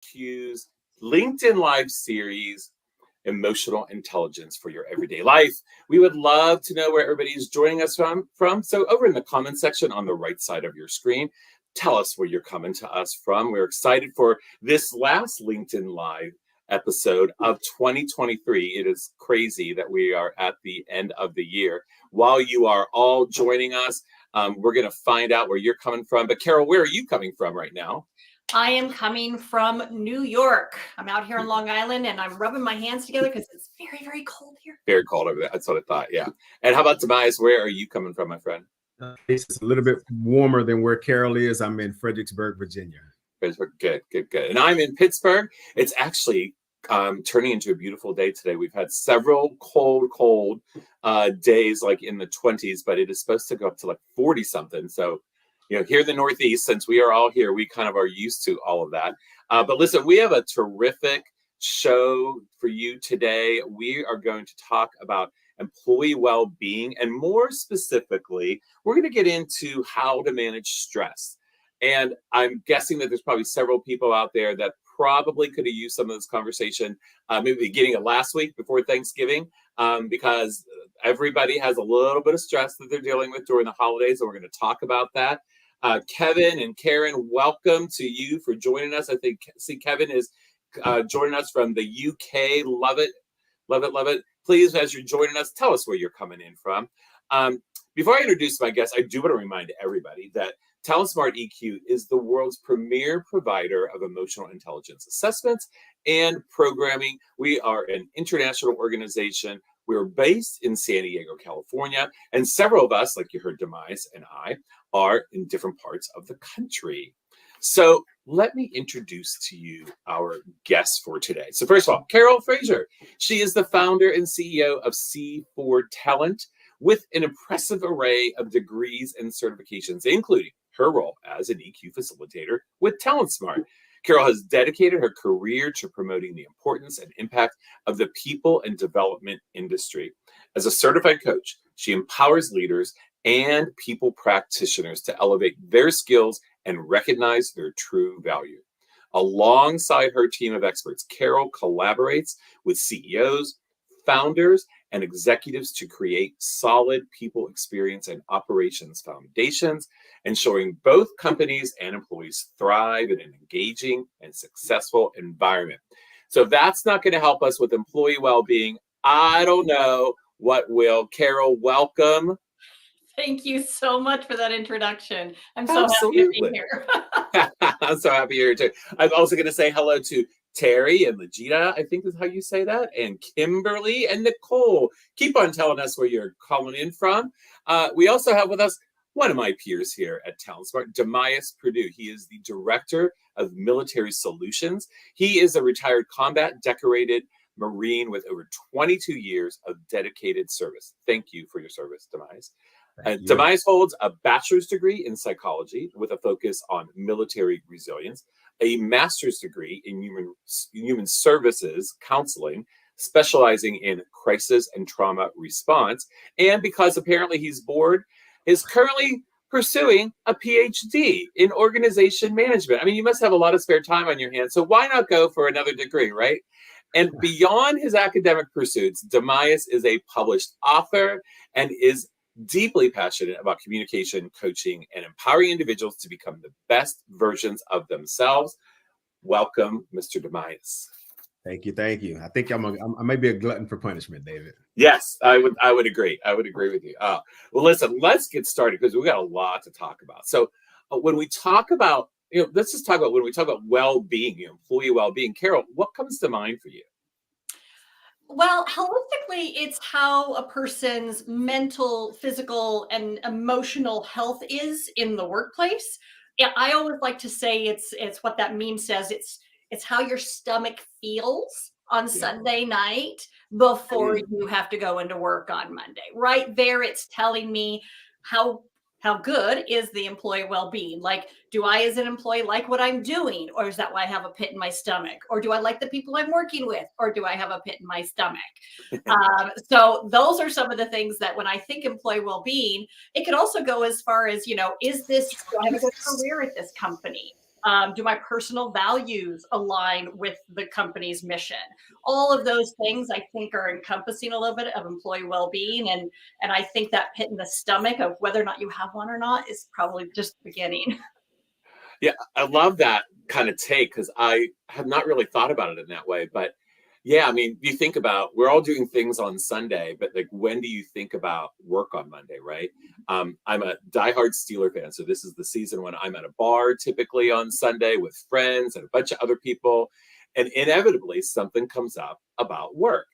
Q's LinkedIn Live series, Emotional Intelligence for Your Everyday Life. We would love to know where everybody is joining us from. So over in the comment section on the right side of your screen, tell us where you're coming to us from. We're excited for this last LinkedIn Live episode of 2023. It is crazy that we are at the end of the year. While you are all joining us, we're going to find out where you're coming from. But Carol, where are you coming from right now? I am coming from New York. I'm out here on Long Island and I'm rubbing my hands together because it's very, very cold here. Very cold over there. That's what I thought. Yeah. And how about Tobias? Where are you coming from, my friend? It's a little bit warmer than where Carol is. I'm in Fredericksburg, Virginia. Good. And I'm in Pittsburgh. It's actually turning into a beautiful day today. We've had several cold days, like in the 20s, but it is supposed to go up to like 40 something. So, here in the Northeast, since we are all here, we kind of are used to all of that. But listen, we have a terrific show for you today. We are going to talk about employee well-being, and more specifically, we're going to get into how to manage stress. And I'm guessing that there's probably several people out there that probably could have used some of this conversation, maybe beginning of last week before Thanksgiving, because everybody has a little bit of stress that they're dealing with during the holidays, and we're going to talk about that. Kevin and Karen, welcome to you for joining us. See Kevin is joining us from the UK. Love it. Please, as you're joining us, tell us where you're coming in from. Before I introduce my guest, I do want to remind everybody that TalentSmart EQ is the world's premier provider of emotional intelligence assessments and programming. We are an international organization. We're based in San Diego, California, and several of us, like you heard Demise and I, are in different parts of the country. So let me introduce to you our guests for today. So first of all, Carol Fraser. She is the founder and CEO of C4 Talent, with an impressive array of degrees and certifications, including her role as an EQ facilitator with TalentSmart. Carol has dedicated her career to promoting the importance and impact of the people and development industry. As a certified coach, she empowers leaders and people practitioners to elevate their skills and recognize their true value. Alongside her team of experts, Carol collaborates with CEOs, founders, and executives to create solid people experience and operations foundations, ensuring both companies and employees thrive in an engaging and successful environment. So if that's not going to help us with employee well-being, I don't know what will. Carol, welcome. Thank you so much for that introduction. I'm so happy to be here. I'm so happy you're here too. I'm also going to say hello to Terry and Legita, I think is how you say that, and Kimberly and Nicole. Keep on telling us where you're calling in from. We also have with us one of my peers here at TalentSmart, Demise Purdue. He is the Director of Military Solutions. He is a retired combat decorated Marine with over 22 years of dedicated service. Thank you for your service, Demise. Demise holds a bachelor's degree in psychology with a focus on military resilience, a master's degree in human services counseling, specializing in crisis and trauma response. And because apparently he's bored, is currently pursuing a PhD in organization management. I mean, you must have a lot of spare time on your hands, so why not go for another degree, right? And beyond his academic pursuits, Demise is a published author and is deeply passionate about communication, coaching, and empowering individuals to become the best versions of themselves. Welcome, Mr. Demise. Thank you. I think I may be a glutton for punishment, David. Yes, I would agree. I would agree with you. Well, listen, let's get started because we got a lot to talk about. So when we talk about, let's just talk about when we talk about well-being, employee well-being. Carol, what comes to mind for you? Well, holistically, it's how a person's mental, physical, and emotional health is in the workplace. Yeah, I always like to say it's what that meme says. It's how your stomach feels on Sunday night before you have to go into work on Monday. Right there, it's telling me how good is the employee well-being? Like, do I as an employee like what I'm doing? Or is that why I have a pit in my stomach? Or do I like the people I'm working with? Or do I have a pit in my stomach? So those are some of the things that when I think employee well-being, it could also go as far as, do I have a good career at this company? Do my personal values align with the company's mission? All of those things I think are encompassing a little bit of employee well-being. And I think that pit in the stomach of whether or not you have one or not is probably just the beginning. Yeah, I love that kind of take because I have not really thought about it in that way. But yeah, I mean, you think about we're all doing things on Sunday, but like when do you think about work on Monday, right? I'm a diehard Steeler fan, so this is the season when I'm at a bar typically on Sunday with friends and a bunch of other people, and inevitably something comes up about work,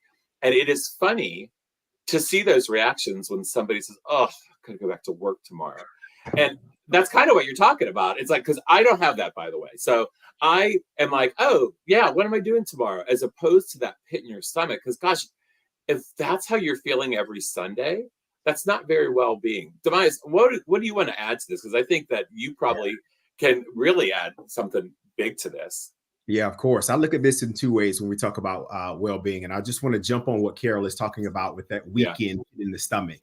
and it is funny to see those reactions when somebody says, "Oh, I'm gonna go back to work tomorrow," and that's kind of what you're talking about. It's like because I don't have that, by the way. So I am like, "Oh, yeah, what am I doing tomorrow?" As opposed to that pit in your stomach. Because gosh, if that's how you're feeling every Sunday, that's not very well-being. Demise, what do you want to add to this? Because I think that you probably can really add something big to this. Yeah, of course. I look at this in two ways when we talk about well-being, and I just want to jump on what Carol is talking about with that Yeah, weekend in the stomach.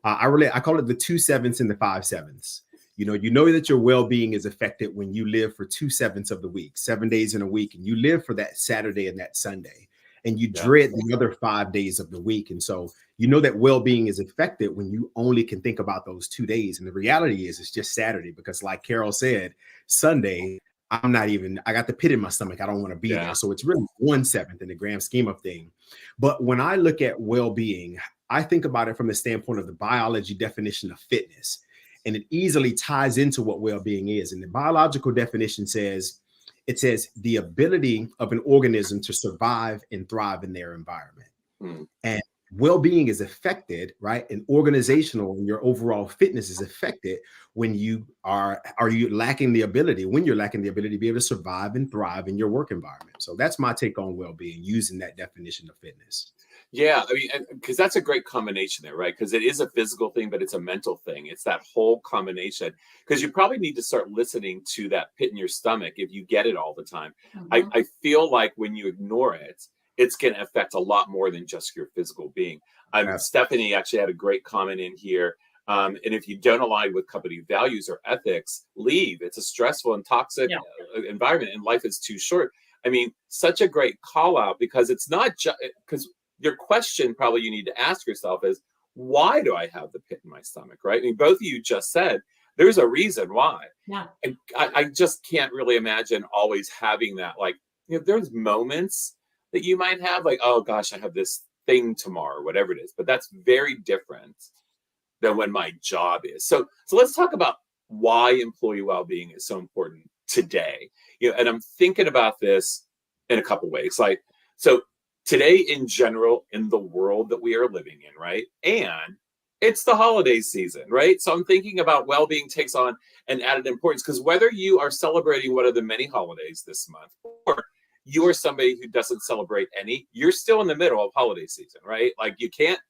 I call it the 2/7 and the 5/7. You know that your well-being is affected when you live for 2/7 of the week, 7 days in a week, and you live for that Saturday and that Sunday, and you yeah, dread the other 5 days of the week. And so you know that well-being is affected when you only can think about those 2 days. And the reality is it's just Saturday because, like Carol said, Sunday I got the pit in my stomach. I don't want to be there. yeah, So it's really 1/7 in the grand scheme of thing. But when I look at well-being, I think about it from the standpoint of the biology definition of fitness. And it easily ties into what well-being is. And the biological definition says the ability of an organism to survive and thrive in their environment. mm, And well-being is affected, right? And organizational and your overall fitness is affected when you're lacking the ability to be able to survive and thrive in your work environment. So that's my take on well-being using that definition of fitness. yeah. I mean, because that's a great combination there, right? Because it is a physical thing, but it's a mental thing. It's that whole combination. Because you probably need to start listening to that pit in your stomach if you get it all the time. Mhm. I feel like when you ignore it, it's going to affect a lot more than just your physical being. Stephanie actually had a great comment in here. And if you don't align with company values or ethics, leave. It's a stressful and toxic Yeah. environment, and life is too short. I mean, such a great call out because it's not just because your question probably you need to ask yourself is, why do I have the pit in my stomach, right? I mean, both of you just said there's a reason why. Yeah. And I just can't really imagine always having that. Like, there's moments that you might have, like, oh gosh, I have this thing tomorrow, whatever it is. But that's very different than when my job is. So let's talk about why employee well-being is so important today. And I'm thinking about this in a couple ways. Like, so today in general, in the world that we are living in, right? And it's the holiday season, right? So I'm thinking about well-being takes on an added importance because whether you are celebrating one of the many holidays this month or you are somebody who doesn't celebrate any, you're still in the middle of holiday season, right? Like you can't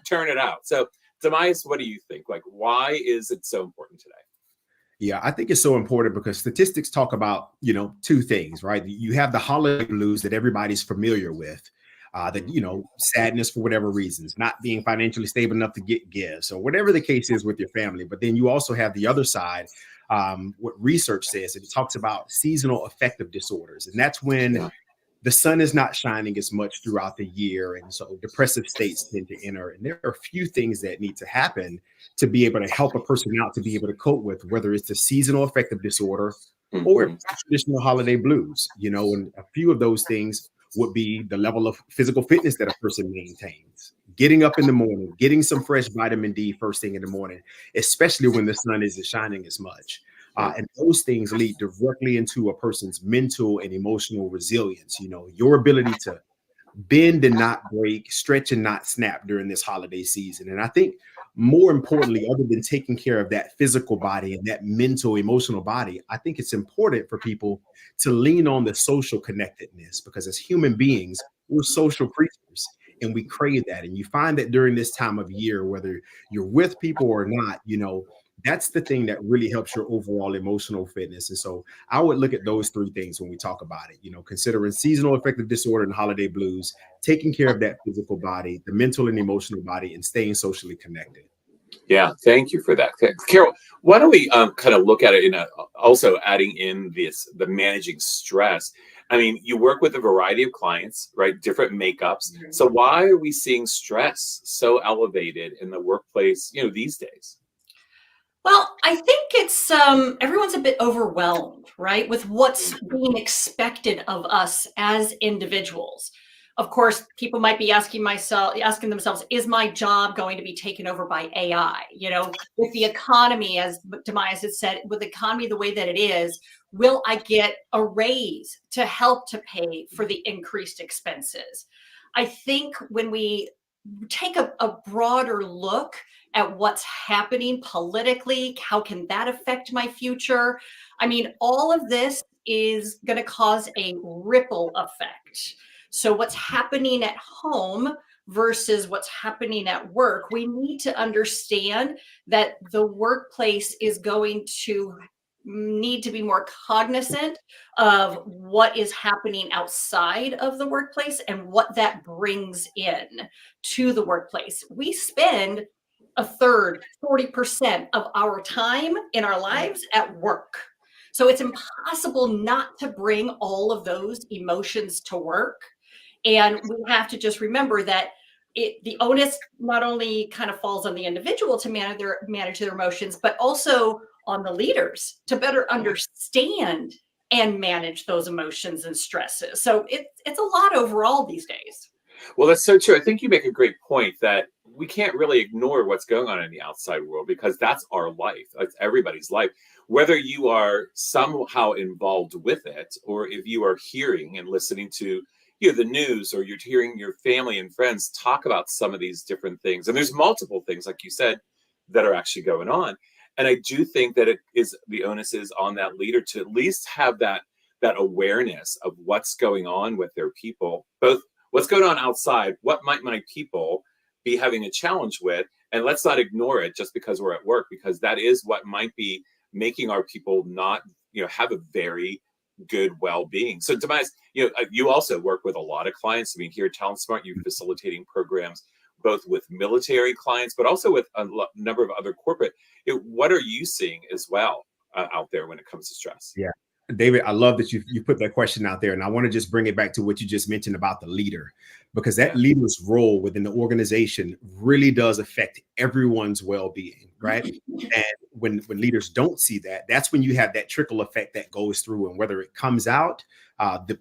turn it out. So Demise, what do you think? Like, why is it so important today? Yeah, I think it's so important because statistics talk about, two things, right? You have the holiday blues that everybody's familiar with, that, sadness for whatever reasons, not being financially stable enough to get gifts or whatever the case is with your family. But then you also have the other side, what research says, it talks about seasonal affective disorders. And that's when Yeah. the sun is not shining as much throughout the year. And so depressive states tend to enter. And there are a few things that need to happen to be able to help a person out to be able to cope with, whether it's the seasonal affective disorder or if Mhm. it's traditional holiday blues, and a few of those things would be the level of physical fitness that a person maintains. Getting up in the morning, getting some fresh vitamin D first thing in the morning, especially when the sun isn't shining as much. Yeah. And those things lead directly into a person's mental and emotional resilience. Your ability to bend and not break, stretch and not snap during this holiday season. And I think more importantly, other than taking care of that physical body and that mental, emotional body, I think it's important for people to lean on the social connectedness because as human beings, we're social creatures and we crave that. And you find that during this time of year, whether you're with people or not, that's the thing that really helps your overall emotional fitness. And so I would look at those three things when we talk about it, considering seasonal affective disorder and holiday blues, taking care of that physical body, the mental and emotional body, and staying socially connected. Yeah, thank you for that. Carol, why don't we kind of look at it in also adding in the managing stress. I mean, you work with a variety of clients, right? Different makeups. So why are we seeing stress so elevated in the workplace, these days? Well, I think it's everyone's a bit overwhelmed, right, with what's Mhm. being expected of us as individuals. Of course, people might be asking themselves, is my job going to be taken over by AI? With the economy, as Demise has said, with the economy the way that it is, will I get a raise to help to pay for the increased expenses? I think when we take a broader look at what's happening politically, how can that affect my future? I mean, all of this is going to cause a ripple effect. So what's happening at home versus what's happening at work, we need to understand that the workplace is going to need to be more cognizant of what is happening outside of the workplace and what that brings in to the workplace. We spend a third, 40% of our time in our lives at work. So it's impossible not to bring all of those emotions to work. And we have to just remember that the onus not only kind of falls on the individual to manage their emotions, but also on the leaders to better understand and manage those emotions and stresses. So it's a lot overall these days. Well, that's so true. I think you make a great point that we can't really ignore what's going on in the outside world because that's our life. That's everybody's life. Whether you are somehow involved with it or if you are hearing and listening to the news or you're hearing your family and friends talk about some of these different things. And there's multiple things, like you said, that are actually going on. And I do think that the onus is on that leader to at least have that awareness of what's going on with their people, both what's going on outside, what might my people be having a challenge with, and let's not ignore it just because we're at work, because that is what might be making our people not have a very good well-being. So Demise, you also work with a lot of clients. I mean, here at Talent Smart, you're facilitating programs both with military clients but also with a number of other corporate. What are you seeing as well out there when it comes to stress? Yeah. David, I love that you put that question out there. And I want to just bring it back to what you just mentioned about the leader, because that leader's role within the organization really does affect everyone's well-being, right? And when leaders don't see that, that's when you have that trickle effect that goes through. And whether it comes out,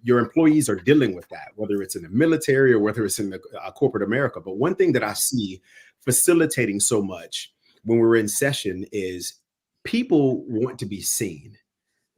your employees are dealing with that, whether it's in the military or whether it's in the corporate America. But one thing that I see facilitating so much when we're in session is people want to be seen.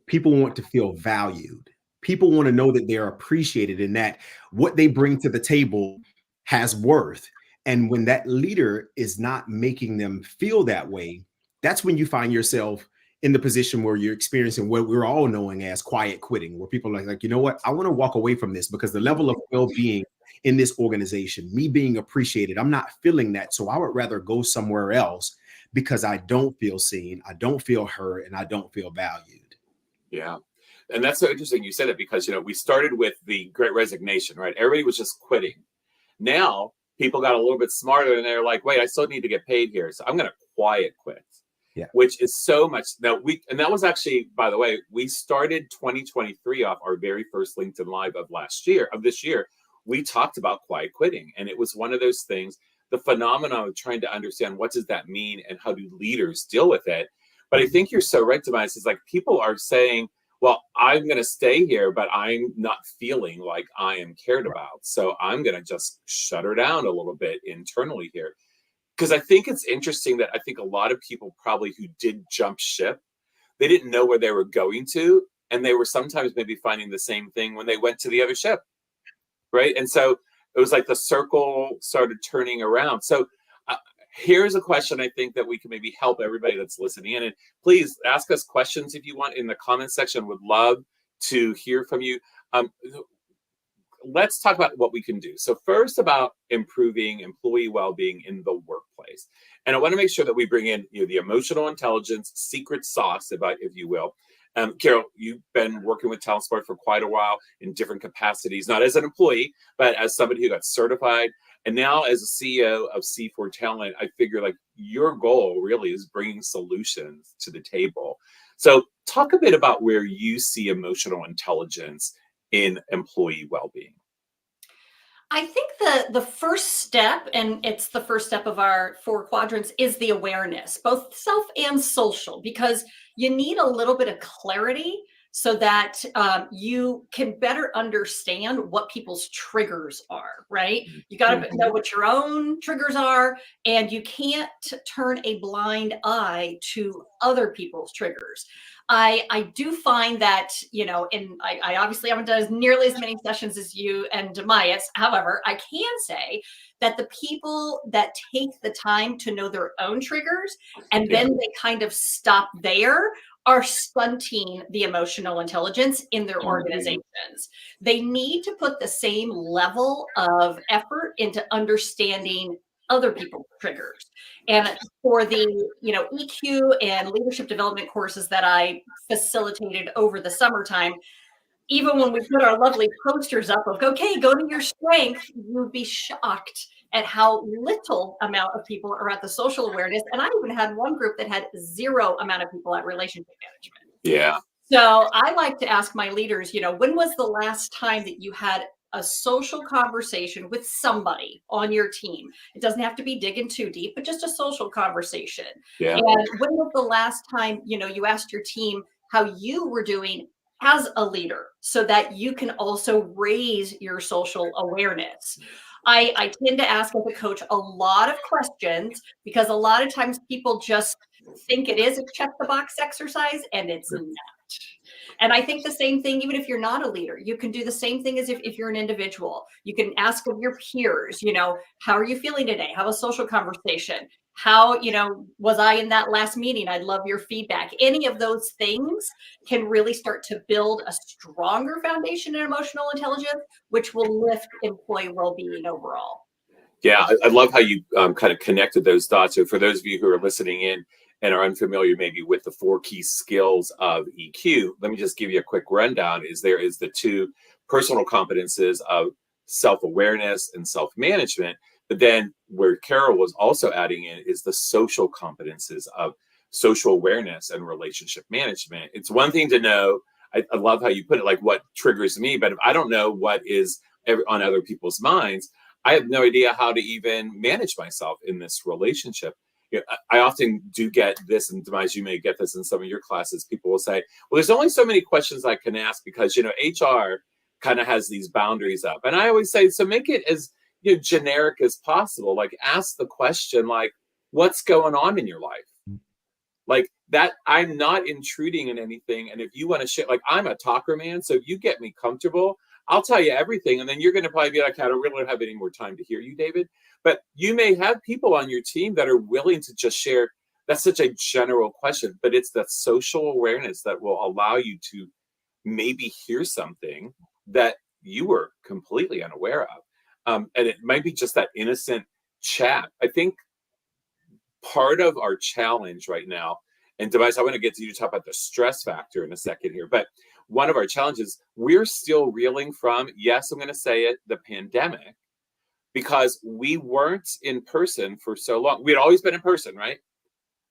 People want to feel valued. People want to know that they're appreciated and that what they bring to the table has worth. And when that leader is not making them feel that way, that's when you find yourself in the position where you're experiencing what we're all knowing as quiet quitting, where people are like, you know what, I want to walk away from this because the level of well-being in this organization, me being appreciated, I'm not feeling that. So I would rather go somewhere else because I don't feel seen, I don't feel heard, and I don't feel valued. Yeah. And that's so interesting you said it because, we started with the great resignation, right? Everybody was just quitting. Now people got a little bit smarter and they're like, wait, I still need to get paid here. So I'm going to quiet quit, Yeah. which is so much. Now and that was actually, by the way, we started 2023 off our very first LinkedIn Live of this year. We talked about quiet quitting. And it was one of those things, the phenomenon of trying to understand what does that mean and how do leaders deal with it. But I think you're so right, Demise. It's like people are saying, well, I'm going to stay here, but I'm not feeling like I am cared about. So I'm going to just shut her down a little bit internally here. Because I think it's interesting that I think a lot of people probably who did jump ship, they didn't know where they were going to. And they were sometimes maybe finding the same thing when they went to the other ship. Right. And so it was like the circle started turning around. So here's a question I think that we can maybe help everybody that's listening in. And please ask us questions if you want in the comment section. Would love to hear from you. Let's talk about what we can do. So first, about improving employee well-being in the workplace. And I want to make sure that we bring in the emotional intelligence secret sauce, if you will. Carol, you've been working with Talent Smart for quite a while in different capacities, not as an employee, but as somebody who got certified. And now as a CEO of C4 Talent, I figure like your goal really is bringing solutions to the table. So talk a bit about where you see emotional intelligence in employee well-being. I think the first step, and it's the first step of our 4 quadrants, is the awareness, both self and social, because you need a little bit of clarity so that you can better understand what people's triggers are, right? You got to know Mhm. what your own triggers are, and you can't turn a blind eye to other people's triggers. I do find that, I obviously haven't done as nearly as many sessions as you and Demayas. However, I can say that the people that take the time to know their own triggers and Yeah. then they kind of stop there are stunting the emotional intelligence in their Mhm. organizations. They need to put the same level of effort into understanding other people's triggers. And for the EQ and leadership development courses that I facilitated over the summertime, even when we put our lovely posters up of okay, go to your strength, you'd be shocked at how little amount of people are at the social awareness. And I even had one group that had zero amount of people at relationship management. Yeah. So I like to ask my leaders, when was the last time that you had a social conversation with somebody on your team? It doesn't have to be digging too deep, but just a social conversation. Yeah. And when was the last time, you asked your team how you were doing as a leader so that you can also raise your social awareness? I tend to ask as a coach a lot of questions because a lot of times people just think it is a check the box exercise and it's not. And I think the same thing, even if you're not a leader, you can do the same thing as if you're an individual. You can ask of your peers, how are you feeling today? Have a social conversation. How, was I in that last meeting? I'd love your feedback. Any of those things can really start to build a stronger foundation in emotional intelligence, which will lift employee well-being overall. Yeah, I love how you kind of connected those dots. So for those of you who are listening in and are unfamiliar maybe with the 4 key skills of EQ, let me just give you a quick rundown. There is the 2 personal competences of self-awareness and self-management, but then where Carol was also adding in is the social competences of social awareness and relationship management. It's one thing to know, I love how you put it, like what triggers me, but if I don't know what is on other people's minds, I have no idea how to even manage myself in this relationship. I often do get this, and Demise, you may get this in some of your classes. People will say, well, there's only so many questions I can ask because, HR kind of has these boundaries up. And I always say, so make it as generic as possible. Like ask the question, like, what's going on in your life? Like that, I'm not intruding in anything. And if you want to share, like I'm a talker, man. So if you get me comfortable, I'll tell you everything. And then you're going to probably be like, I don't really have any more time to hear you, David. But you may have people on your team that are willing to just share. That's such a general question, but it's that social awareness that will allow you to maybe hear something that you were completely unaware of. And it might be just that innocent chat. I think part of our challenge right now, and Device, I want to get to you to talk about the stress factor in a second here, but one of our challenges, we're still reeling from, yes, I'm going to say it, the pandemic, because we weren't in person for so long. We'd always been in person, right?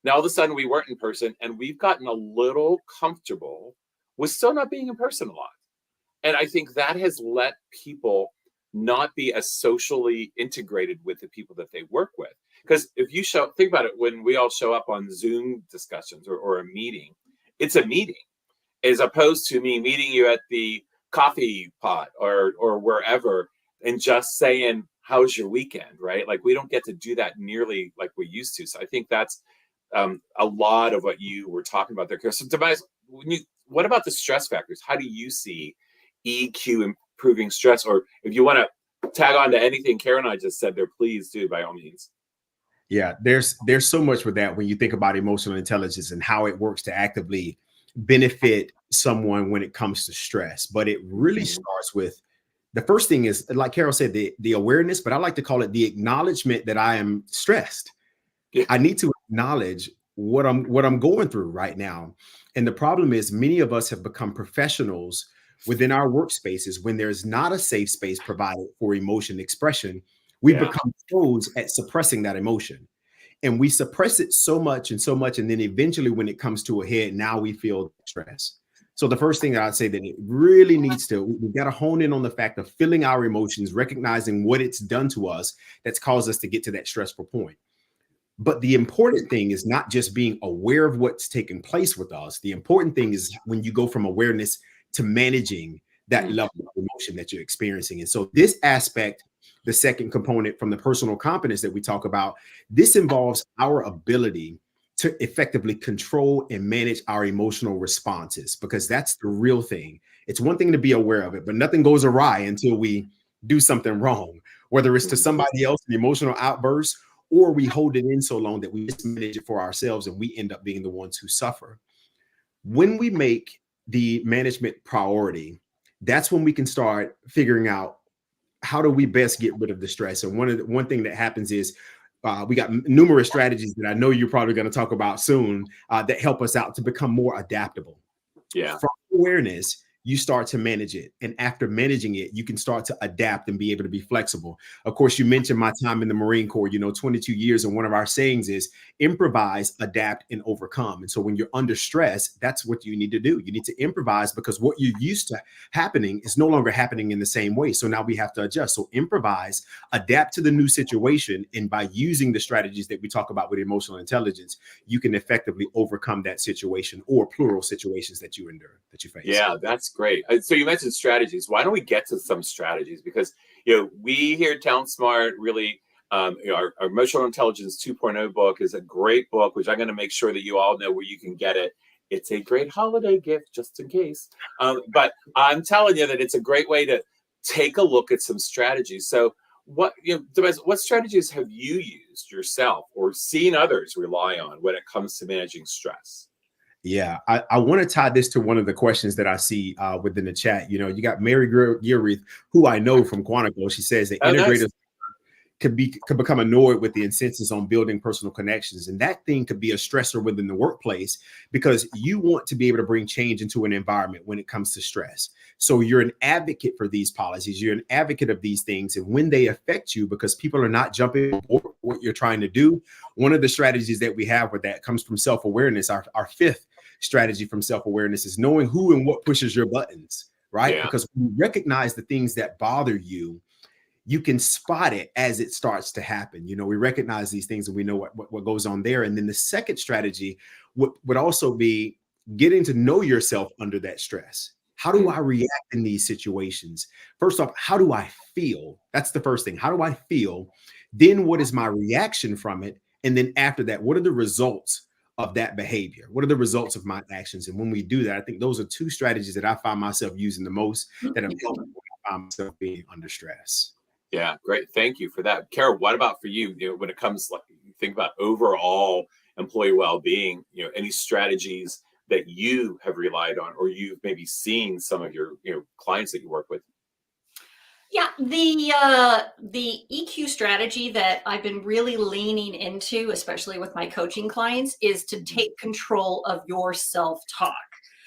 Now all of a sudden we weren't in person, and we've gotten a little comfortable with still not being in person a lot. And I think that has let people not be as socially integrated with the people that they work with. Because if you think about it, when we all show up on Zoom discussions or a meeting, it's a meeting as opposed to me meeting you at the coffee pot or wherever and just saying, how's your weekend, right? Like we don't get to do that nearly like we used to. So I think that's a lot of what you were talking about there. So Tobias, what about the stress factors? How do you see EQ improving stress? Or if you want to tag on to anything Karen and I just said there, please do by all means. Yeah, there's so much with that when you think about emotional intelligence and how it works to actively benefit someone when it comes to stress. But it really starts with the first thing is, like Carol said, the awareness, but I like to call it the acknowledgement that I am stressed. Yeah. I need to acknowledge what I'm going through right now. And the problem is many of us have become professionals within our workspaces when there's not a safe space provided for emotion expression. We Yeah. become pros at suppressing that emotion. And we suppress it so much and so much. And then eventually, when it comes to a head, now we feel stress. So the first thing that I'd say that it really needs to, we got to hone in on the fact of feeling our emotions, recognizing what it's done to us that's caused us to get to that stressful point. But the important thing is not just being aware of what's taking place with us. The important thing is when you go from awareness to managing that Mm. level of emotion that you're experiencing. And so this aspect, the second component from the personal competence that we talk about, this involves our ability to effectively control and manage our emotional responses, because that's the real thing. It's one thing to be aware of it, but nothing goes awry until we do something wrong, whether it's to Mhm. somebody else, an emotional outburst, or we hold it in so long that we mismanage it for ourselves and we end up being the ones who suffer. When we make the management priority, that's when we can start figuring out how do we best get rid of the stress. And one thing that happens is we got numerous strategies that I know you're probably going to talk about soon that help us out to become more adaptable. Yeah. From awareness, you start to manage it. And after managing it, you can start to adapt and be able to be flexible. Of course, you mentioned my time in the Marine Corps, 22 years. And one of our sayings is improvise, adapt, and overcome. And so when you're under stress, that's what you need to do. You need to improvise because what you're used to happening is no longer happening in the same way. So now we have to adjust. So improvise, adapt to the new situation. And by using the strategies that we talk about with emotional intelligence, you can effectively overcome that situation or plural situations that you endure, that you face. Yeah, that's great. So you mentioned strategies. Why don't we get to some strategies? Because we here at Talent Smart really, our Emotional Intelligence 2.0 book is a great book, which I'm going to make sure that you all know where you can get it. It's a great holiday gift, just in case. But I'm telling you that it's a great way to take a look at some strategies. So Tobias, what strategies have you used yourself or seen others rely on when it comes to managing stress? Yeah, I want to tie this to one of the questions that I see within the chat. You got Mary Gearreith, who I know from Quantico. She says that Oh, nice. integrators could become annoyed with the insistence on building personal connections. And that thing could be a stressor within the workplace because you want to be able to bring change into an environment when it comes to stress. So you're an advocate for these policies. You're an advocate of these things. And when they affect you, because people are not jumping on what you're trying to do, one of the strategies that we have with that comes from self-awareness. Our fifth strategy from self-awareness is knowing who and what pushes your buttons, right? Yeah. Because when you recognize the things that bother you, you can spot it as it starts to happen. We recognize these things and we know what goes on there. And then the second strategy would also be getting to know yourself under that stress. How do I react in these situations? First off, how do I feel? That's the first thing. How do I feel? Then what is my reaction from it? And then after that, what are the results of that behavior? What are the results of my actions? And when we do that, I think those are two strategies that I find myself using the most that have helped me when I find myself being under stress. Yeah, great. Thank you for that. Carol, what about for you? When it comes, like, you think about overall employee well-being, any strategies that you have relied on or you've maybe seen some of your, clients that you work with? Yeah, the EQ strategy that I've been really leaning into, especially with my coaching clients, is to take control of your self-talk.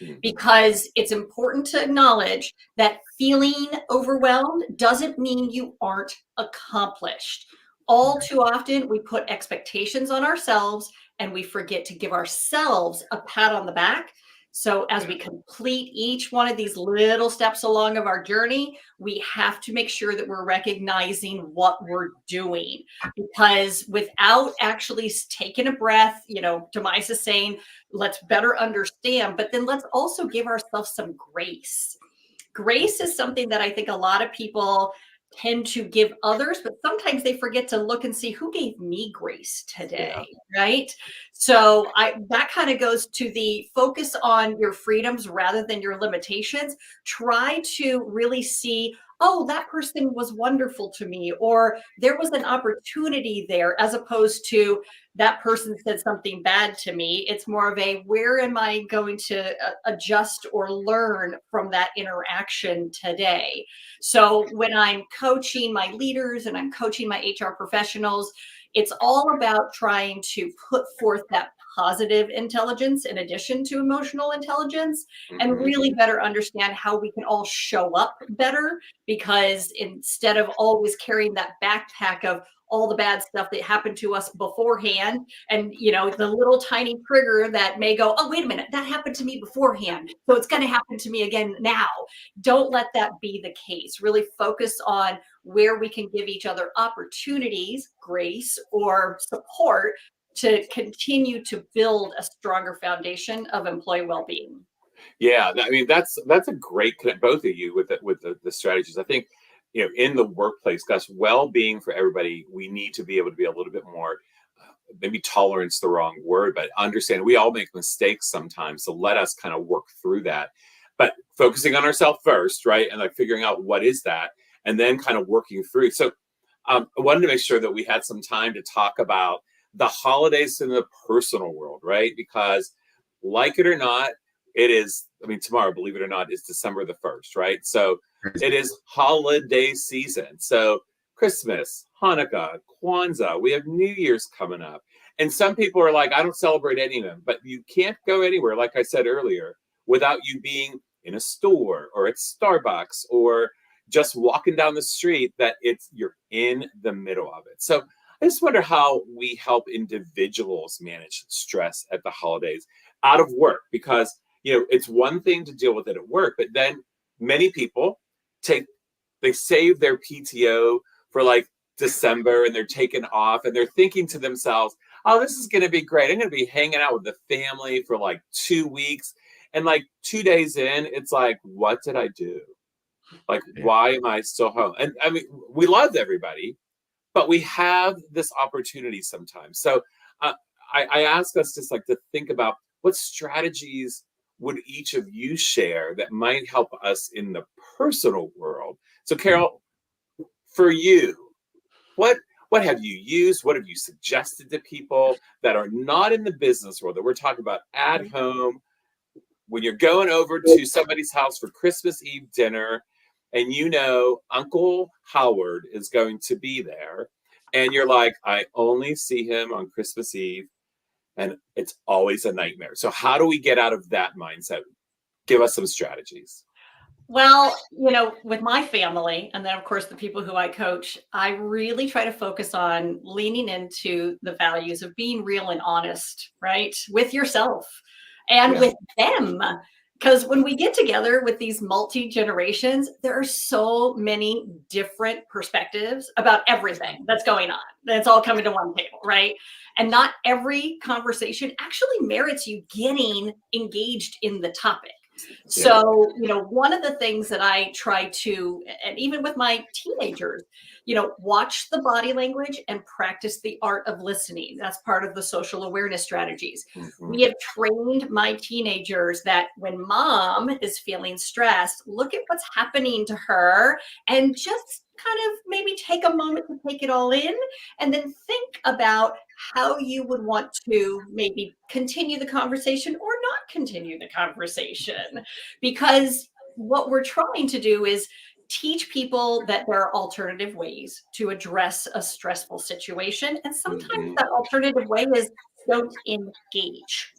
Mhm. Because it's important to acknowledge that feeling overwhelmed doesn't mean you aren't accomplished. All too often, we put expectations on ourselves and we forget to give ourselves a pat on the back. So, as we complete each one of these little steps along of our journey, we have to make sure that we're recognizing what we're doing. Because without actually taking a breath, Demise is saying, let's better understand, but then let's also give ourselves some grace. Grace is something that I think a lot of people tend to give others, but sometimes they forget to look and see who gave me grace Yeah. today, right? So that kind of goes to the focus on your freedoms rather than your limitations. Try to really see, oh, that person was wonderful to me, or there was an opportunity there, as opposed to that person said something bad to me. It's more of a, where am I going to adjust or learn from that interaction today? So when I'm coaching my leaders and I'm coaching my HR professionals, It's all about trying to put forth that positive intelligence in addition to emotional intelligence, and Mhm. really better understand how we can all show up better, because instead of always carrying that backpack of all the bad stuff that happened to us beforehand, and the little tiny trigger that may go, oh wait a minute, that happened to me beforehand, so it's going to happen to me again now. Don't let that be the case. Really focus on where we can give each other opportunities, grace, or support to continue to build a stronger foundation of employee well-being. Yeah, I mean that's a great connect, both of you with the strategies. I think in the workplace, gosh, well-being for everybody. We need to be able to be a little bit more, maybe tolerance the wrong word, but understand we all make mistakes sometimes. So let us kind of work through that, but focusing on ourselves first, right, and like figuring out what is that, and then kind of working through. So I wanted to make sure that we had some time to talk about the holidays in the personal world, right? Because, like it or not, it is, I mean, tomorrow, believe it or not, is December the 1st, right? So it is holiday season. So Christmas, Hanukkah, Kwanzaa, we have New Year's coming up. And some people are like, I don't celebrate any of them, but you can't go anywhere, like I said earlier, without you being in a store or at Starbucks or just walking down the street, that you're in the middle of it. So I just wonder how we help individuals manage stress at the holidays out of work, because it's one thing to deal with it at work, but then many people they save their PTO for like December, and they're taking off and they're thinking to themselves, oh, this is going to be great. I'm going to be hanging out with the family for like 2 weeks. And like 2 days in, it's like, what did I do? Like, why am I still home? And I mean, we love everybody, but we have this opportunity sometimes. So uh, I ask us just like to think about what strategies would each of you share that might help us in the personal world. So Carol, for you, what what have you used? What have you suggested to people that are not in the business world, that we're talking about at home, when you're going over to somebody's house for Christmas Eve dinner, and Uncle Howard is going to be there, and you're like, I only see him on Christmas Eve, and it's always a nightmare. So how do we get out of that mindset? Give us some strategies. Well, with my family, and then of course the people who I coach, I really try to focus on leaning into the values of being real and honest, right? With yourself and Yeah. with them. Because when we get together with these multi generations, there are so many different perspectives about everything that's going on. That's all coming to one table, right? And not every conversation actually merits you getting engaged in the topic. Yeah. So, one of the things that I try to, and even with my teenagers, watch the body language and practice the art of listening. That's part of the social awareness strategies. Mhm. We have trained my teenagers that when mom is feeling stressed, look at what's happening to her and just kind of maybe take a moment to take it all in, and then think about how you would want to maybe continue the conversation or not continue the conversation. Because what we're trying to do is teach people that there are alternative ways to address a stressful situation. And sometimes Mhm. that alternative way is don't engage.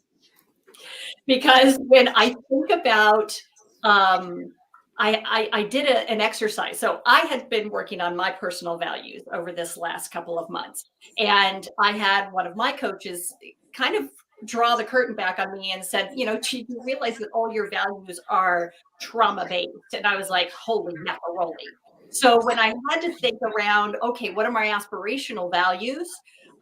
Because when I think about, I did an exercise. So I had been working on my personal values over this last couple of months. And I had one of my coaches kind of draw the curtain back on me and said, do you realize that all your values are trauma based? And I was like, holy macaroni. So when I had to think around, okay, what are my aspirational values?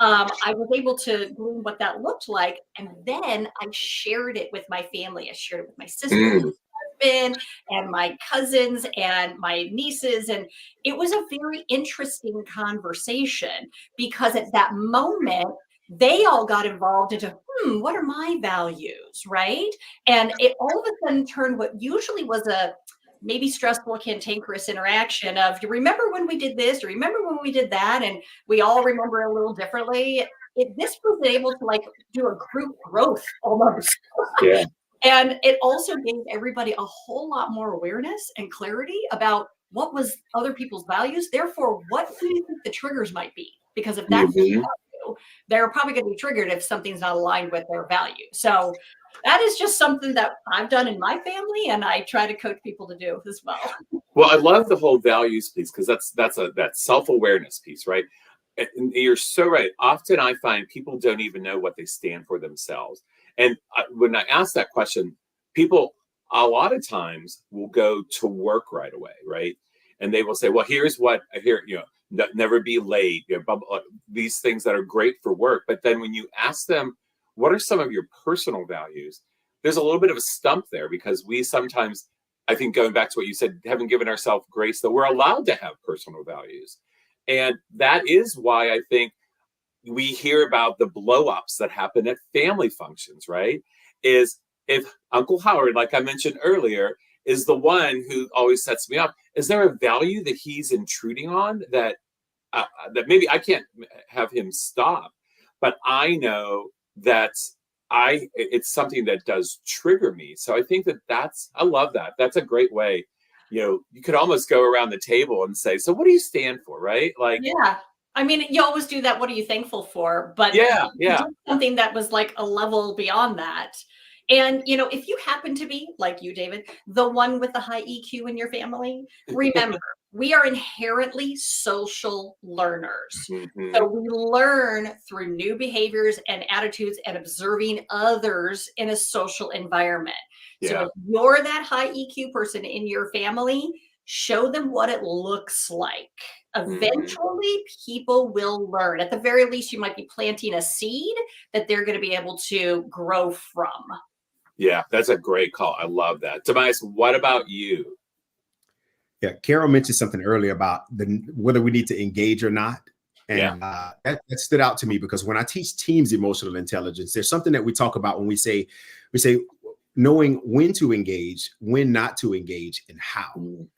I was able to glean what that looked like. And then I shared it with my family. I shared it with my sister, Mm. husband, and my cousins and my nieces. And it was a very interesting conversation, because at that moment, they all got involved into, what are my values, right? And it all of a sudden turned what usually was a maybe stressful, cantankerous interaction of, you remember when we did this? You remember when we did that? And we all remember a little differently. This was able to like do a group growth almost. Yeah. And it also gave everybody a whole lot more awareness and clarity about what was other people's values. Therefore, what do you think the triggers might be? because if that's Mhm. they're probably going to be triggered if something's not aligned with their value. So that is just something that I've done in my family, and I try to coach people to do as well. Well, I love the whole values piece because that self-awareness piece, right? And you're so right. Often I find people don't even know what they stand for themselves. And when I ask that question, people a lot of times will go to work right away, right? And they will say, "Well, here's what here, never be late, blah, blah, blah, these things that are great for work." But then when you ask them, "What are some of your personal values?" There's a little bit of a stump there because we sometimes, I think, going back to what you said, haven't given ourselves grace that we're allowed to have personal values. And that is why I think we hear about the blow ups that happen at family functions, right? Is if Uncle Howard, like I mentioned earlier, is the one who always sets me up, is there a value that he's intruding on that maybe I can't have him stop, but I know that it's something that does trigger me. So I think I love that. That's a great way. You could almost go around the table and say, "So what do you stand for?" Right? Like, Yeah. I mean, you always do that. What are you thankful for? But yeah, you yeah. did something that was like a level beyond that. And, if you happen to be, like you, David, the one with the high EQ in your family, remember, we are inherently social learners. So Mhm. we learn through new behaviors and attitudes and observing others in a social environment. So Yeah. if you're that high EQ person in your family, show them what it looks like. Mhm. Eventually, people will learn. At the very least, you might be planting a seed that they're going to be able to grow from. Yeah, that's a great call. I love that. Tobias, what about you? Yeah, Carol mentioned something earlier about whether we need to engage or not. Yeah. And that stood out to me because when I teach teams emotional intelligence, there's something that we talk about when we say knowing when to engage, when not to engage, and how. Mm.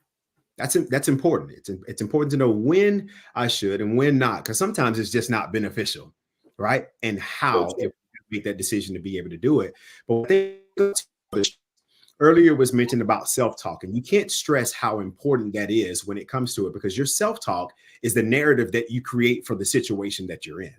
That's important. It's important to know when I should and when not, because sometimes it's just not beneficial, right? And So how, true. if we make that decision to be able to do it. But I think earlier was mentioned about self-talk, and you can't stress how important that is when it comes to it, because your self-talk is the narrative that you create for the situation that you're in.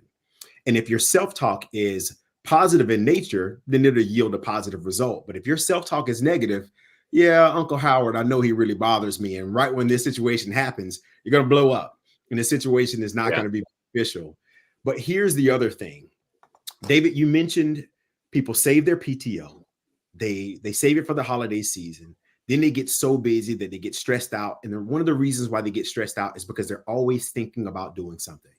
And if your self-talk is positive in nature, then it'll yield a positive result. But if your self-talk is negative, yeah, Uncle Howard, I know he really bothers me. And right when this situation happens, you're going to blow up. And the situation is not Yeah. going to be beneficial. But here's the other thing. David, you mentioned people save their PTO. They save it for the holiday season. Then they get so busy that they get stressed out. And then one of the reasons why they get stressed out is because they're always thinking about doing something.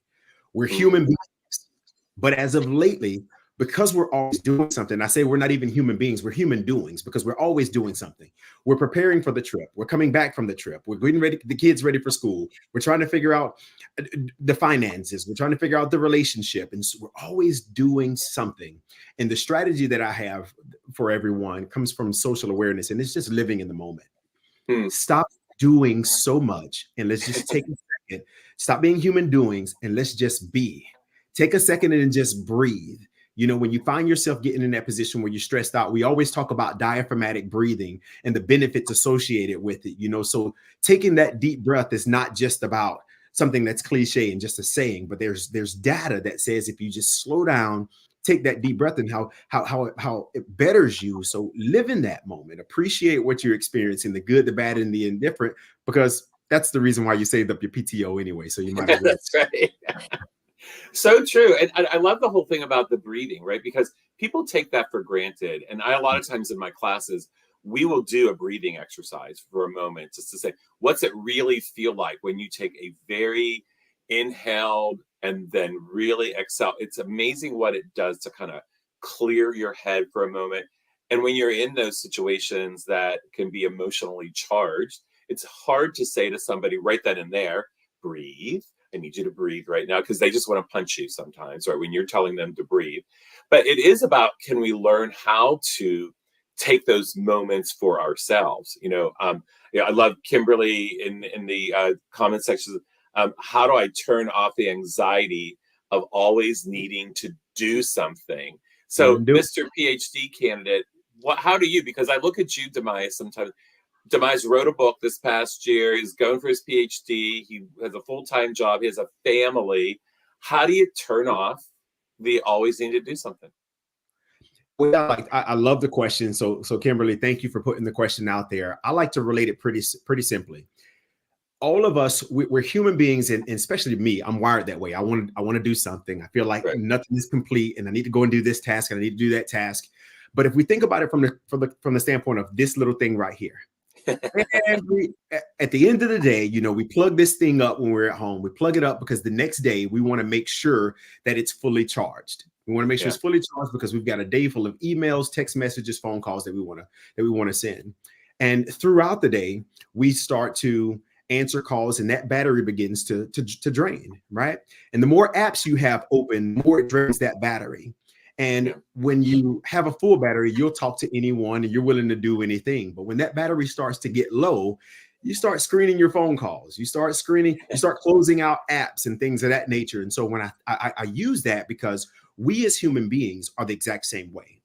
We're human Mhm. beings. But as of lately, because we're always doing something, I say we're not even human beings, we're human doings because we're always doing something. We're preparing for the trip. We're coming back from the trip. We're getting ready, the kids ready for school. We're trying to figure out the finances. We're trying to figure out the relationship. And so we're always doing something. And the strategy that I have for everyone comes from social awareness, and it's just living in the moment. Hmm. Stop doing so much and let's just take a second. Stop being human doings and let's just be. Take a second and just breathe. When you find yourself getting in that position where you're stressed out, we always talk about diaphragmatic breathing and the benefits associated with it. So taking that deep breath is not just about something that's cliche and just a saying, but there's data that says if you just slow down, take that deep breath, and how it betters you. So live in that moment, appreciate what you're experiencing, the good, the bad, and the indifferent, because that's the reason why you saved up your PTO anyway. So you might as well. That's right. So true. And I love the whole thing about the breathing, right? Because people take that for granted. And a lot of times in my classes, we will do a breathing exercise for a moment just to say, what's it really feel like when you take a very inhaled and then really exhale? It's amazing what it does to kind of clear your head for a moment. And when you're in those situations that can be emotionally charged, it's hard to say to somebody right then and there, breathe. I need you to breathe right now, because they just want to punch you sometimes, right? When you're telling them to breathe. But it is about, can we learn how to take those moments for ourselves? I love Kimberly in the comment section. How do I turn off the anxiety of always needing to do something? So, And do it. Mr. PhD candidate, how do you? Because I look at you, Demaya, sometimes. Demise wrote a book this past year. He's going for his PhD. He has a full-time job. He has a family. How do you turn off the always need to do something? Well, I love the question. So Kimberly, thank you for putting the question out there. I like to relate it pretty simply. All of us, we're human beings, and especially me. I'm wired that way. I want to do something. I feel like Right. nothing is complete, and I need to go and do this task, and I need to do that task. But if we think about it from the standpoint of this little thing right here, at the end of the day, we plug this thing up when we're at home. We plug it up because the next day we want to make sure that it's fully charged. We want to make sure Yeah. it's fully charged because we've got a day full of emails, text messages, phone calls that we want to send. And throughout the day, we start to answer calls, and that battery begins to drain, right? And the more apps you have open, the more it drains that battery. And Yeah. when you have a full battery, you'll talk to anyone and you're willing to do anything. But when that battery starts to get low, you start screening your phone calls. You start closing out apps and things of that nature. And so when I use that, because we as human beings are the exact same way.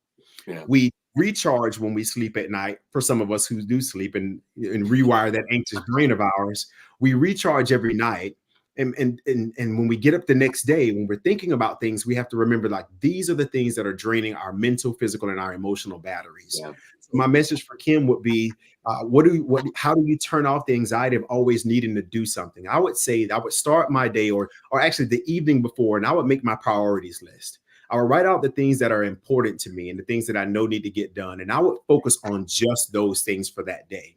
Yeah. We recharge when we sleep at night. For some of us who do sleep and rewire that anxious brain of ours, we recharge every night. And when we get up the next day, when we're thinking about things, we have to remember, like, these are the things that are draining our mental, physical, and our emotional batteries. Yeah. So my message for Kim would be, how do you turn off the anxiety of always needing to do something? I would say that I would start my day or actually the evening before, and I would make my priorities list. I would write out the things that are important to me and the things that I know need to get done. And I would focus on just those things for that day.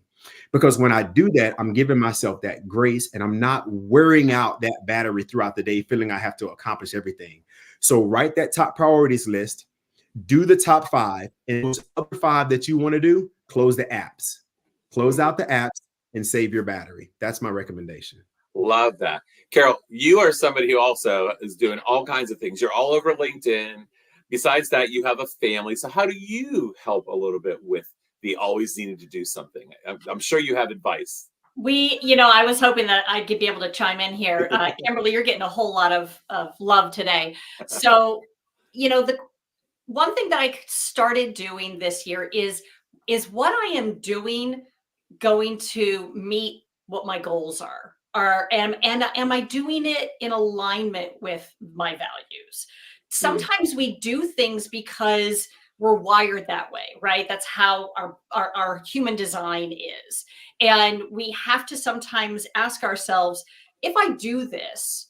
Because when I do that, I'm giving myself that grace, and I'm not wearing out that battery throughout the day, feeling I have to accomplish everything. So write that top priorities list, do the top 5, and those other 5 that you want to do, close the apps, close out the apps, and save your battery. That's my recommendation. Love that. Carol, you are somebody who also is doing all kinds of things. You're all over LinkedIn. Besides that, you have a family. So how do you help a little bit with the always needing to do something? I'm sure you have advice. I was hoping that I'd be able to chime in here. Kimberly, you're getting a whole lot of love today. So, the one thing that I started doing this year is what I am doing going to meet what my goals are? And am I doing it in alignment with my values? Sometimes we do things because we're wired that way, right? That's how our human design is. And we have to sometimes ask ourselves, if I do this,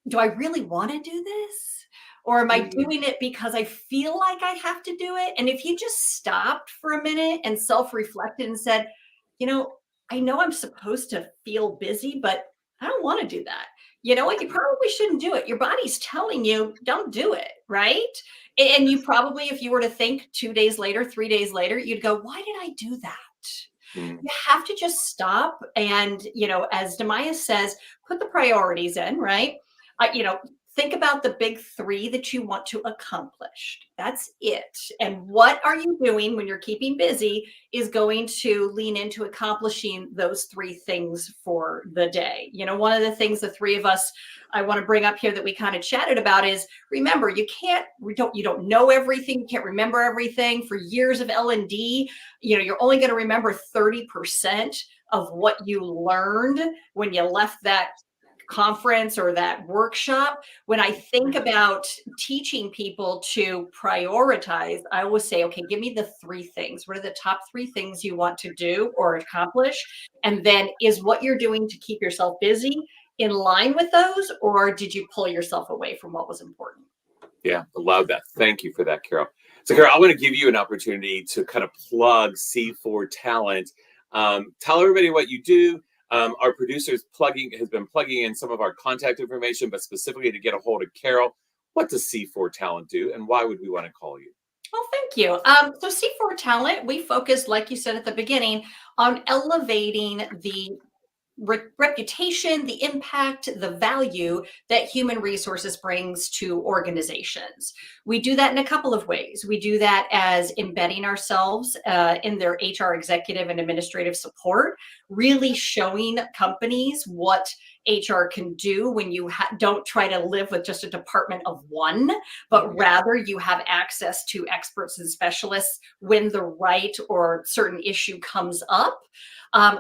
do I really want to do this? Or am I doing it because I feel like I have to do it? And if you just stopped for a minute and self-reflected and said, I know I'm supposed to feel busy, but I don't want to do that. You know what? You probably shouldn't do it. Your body's telling you, don't do it, right? And you probably, if you were to think 2 days later, 3 days later, you'd go, why did I do that? You have to just stop and, as Demaya says, put the priorities in, right? Think about the big 3 that you want to accomplish. That's it. And what are you doing when you're keeping busy is going to lean into accomplishing those 3 things for the day. One of the things the 3 of us I want to bring up here that we kind of chatted about is, remember, you don't know everything. You can't remember everything. For years of L&D, you're only going to remember 30% of what you learned when you left that conference or that workshop. When I think about teaching people to prioritize, I always say, okay, give me the 3 things. What are the top 3 things you want to do or accomplish? And then, is what you're doing to keep yourself busy in line with those, or did you pull yourself away from what was important? Yeah, I love that. Thank you for that, Carol. So, Carol, I want to give you an opportunity to kind of plug C4 Talent. Tell everybody what you do. Our producer's has been plugging in some of our contact information, but specifically to get a hold of Carol. What does C4 Talent do, and why would we want to call you? Well, thank you. So C4 Talent, we focus, like you said at the beginning, on elevating the reputation, the impact, the value that human resources brings to organizations. We do that in a couple of ways. We do that as embedding ourselves in their HR executive and administrative support, really showing companies what HR can do when you don't try to live with just a department of one, but rather you have access to experts and specialists when the right or certain issue comes up.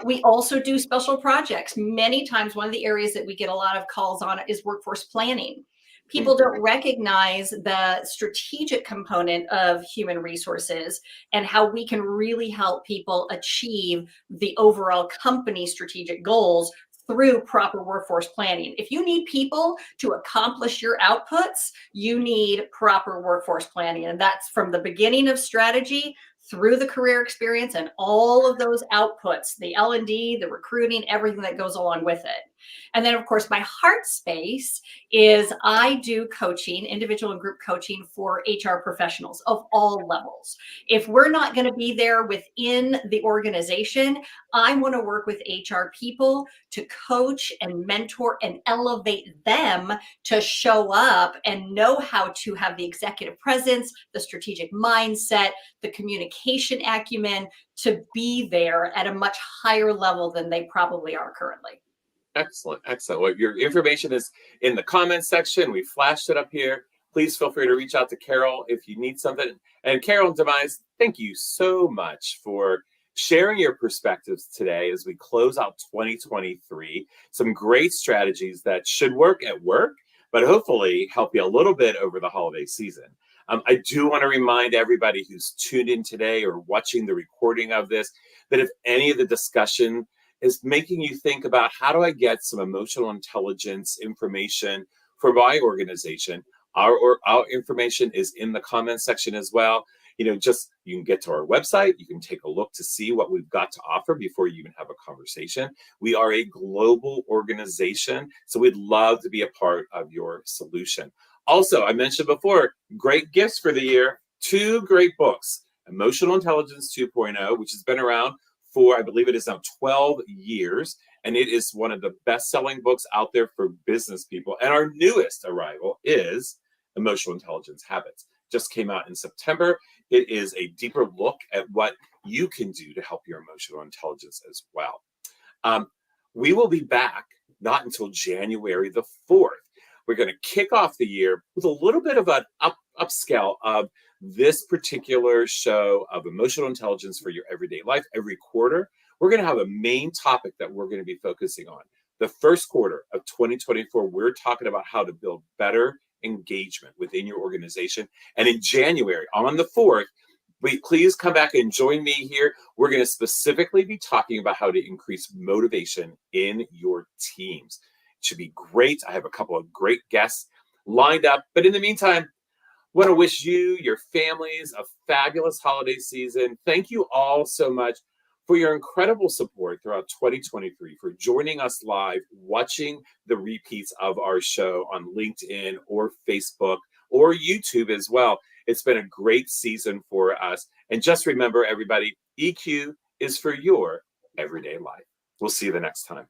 We also do special projects. Many times, one of the areas that we get a lot of calls on is workforce planning. People don't recognize the strategic component of human resources and how we can really help people achieve the overall company strategic goals through proper workforce planning. If you need people to accomplish your outputs, you need proper workforce planning. And that's from the beginning of strategy through the career experience and all of those outputs, the L&D, the recruiting, everything that goes along with it. And then, of course, my heart space is I do coaching, individual and group coaching for HR professionals of all levels. If we're not going to be there within the organization, I want to work with HR people to coach and mentor and elevate them to show up and know how to have the executive presence, the strategic mindset, the communication acumen to be there at a much higher level than they probably are currently. Excellent, excellent. Well, your information is in the comments section. We flashed it up here. Please feel free to reach out to Carol if you need something. And Carol and Demise, thank you so much for sharing your perspectives today as we close out 2023. Some great strategies that should work at work, but hopefully help you a little bit over the holiday season. I do want to remind everybody who's tuned in today or watching the recording of this, that if any of the discussion is making you think about how do I get some emotional intelligence information for my organization, our information is in the comments section as well. You can get to our website, you can take a look to see what we've got to offer before you even have a conversation. We are a global organization, so we'd love to be a part of your solution. Also, I mentioned before, great gifts for the year, 2 great books, Emotional Intelligence 2.0, which has been around for, I believe it is now 12 years, and it is one of the best-selling books out there for business people. And our newest arrival is Emotional Intelligence Habits. Just came out in September. It is a deeper look at what you can do to help your emotional intelligence as well. We will be back not until January the 4th. We're going to kick off the year with a little bit of an upscale of this particular show of emotional intelligence for your everyday life. Every quarter, we're going to have a main topic that we're going to be focusing on. The first quarter of 2024, we're talking about how to build better engagement within your organization. And in January, on the 4th, please come back and join me here. We're going to specifically be talking about how to increase motivation in your teams. It should be great. I have a couple of great guests lined up. But in the meantime, want to wish you, your families, a fabulous holiday season. Thank you all so much for your incredible support throughout 2023, for joining us live, watching the repeats of our show on LinkedIn or Facebook or YouTube as well. It's been a great season for us. And just remember, everybody, EQ is for your everyday life. We'll see you the next time.